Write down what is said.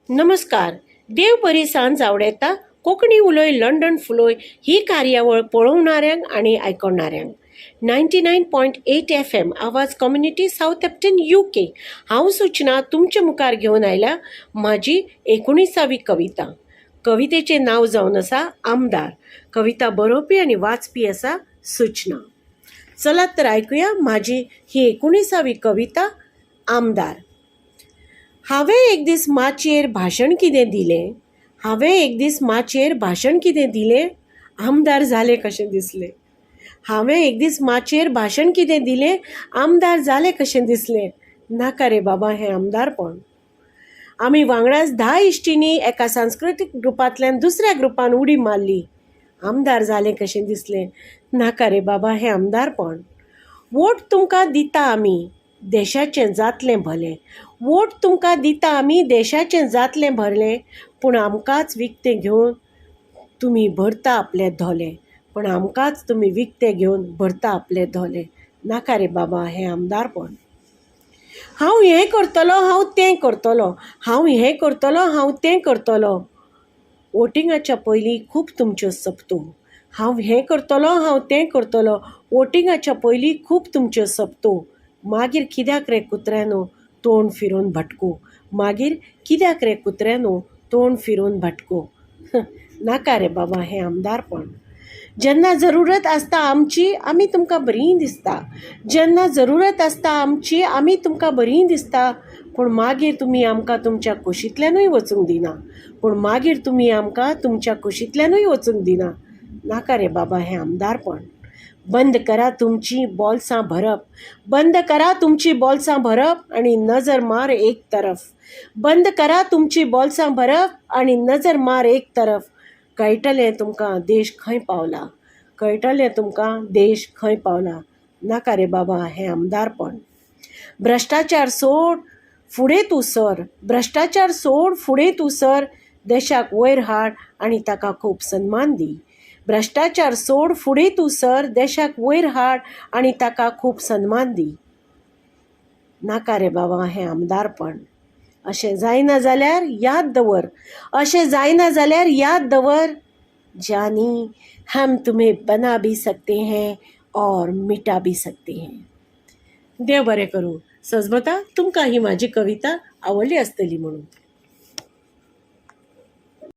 नमस्कार. देव बरी सांज आवडेता. कोंकणी उलोय लंडन फुलोय ही कार्यावळ पळोवणाऱ्यांक आणि आयकणाऱ्यांक 99.8 FM आवाज कम्युनिटी साऊथ एप्टन UK. हांव सूचना तुमच्या मुखार घेवन आयल्या म्हाजी 19वी कविता. कवितेचें नांव जावन आसा आमदार. कविता बरोवपी आनी वाचपी आसा सूचना. चलात तर आयकुया म्हाजी ही 19वी कविता आमदार. हांवें एक दीस माचयेर भाशण कितें दिलें आमदार जालें कशें दिसलें. हांवें एक दीस माचयेर भाशण कितें दिलें आमदार जालें कशें दिसलें. नाका रे बाबा हें आमदारपण. आमी वांगडाच 10 इश्टींनी एका सांस्कृतीक ग्रुपांतल्यान दुसऱ्या ग्रुपान उडी मारली. आमदार जालें कशें दिसलें. नाका रे बाबा हें आमदारपण. वोट तुमकां दिता आमी देशाचें जातलें भलें. वोट तुमकां दिता आमी देशाचें जातलें भलें. पूण आमकांच विकतें घेवन तुमी भरता आपले धोले. नाका रे बाबा हें आमदारपण. हांव हें करतलो हांव तें करतलो. वोटिंगाच्या पयलीं खूब तुमच्यो सप्तो. वोटिंगाच्या पयलीं खूब तुमच्यो सप्तो. मागीर कित्याक रे कुत्र्यानो तोंड फिरोवन भटको. नाका रे बाबा हें आमदारपण. जेन्ना जरुरत आसता आमची आमी तुमकां बरीं दिसता. पूण मागीर तुमी आमकां तुमच्या कुशींतल्यानूय वचूंक दिना. नाका रे बाबा हें आमदारपण. बंद करा तुमची बोल्सां भरप आनी नजर मार एक तरफ. कळटलें तुमकां देश खंय पावला. नाका रे बाबा हें आमदारपण. भ्रश्टाचार सोड फुडें तूं सर. देशाक वयर हाड आनी ताका खूब सन्मान दी. नाका रे बाबा हें आमदारपण. अशें जायना जाल्यार याद दवर. जानी हम तुम्हें बना भी सकते हैं और मिटा भी सकते हैं. देव बरें करूं. सजमता तुमकां ही म्हाजी कविता आवडली आसतली म्हणून.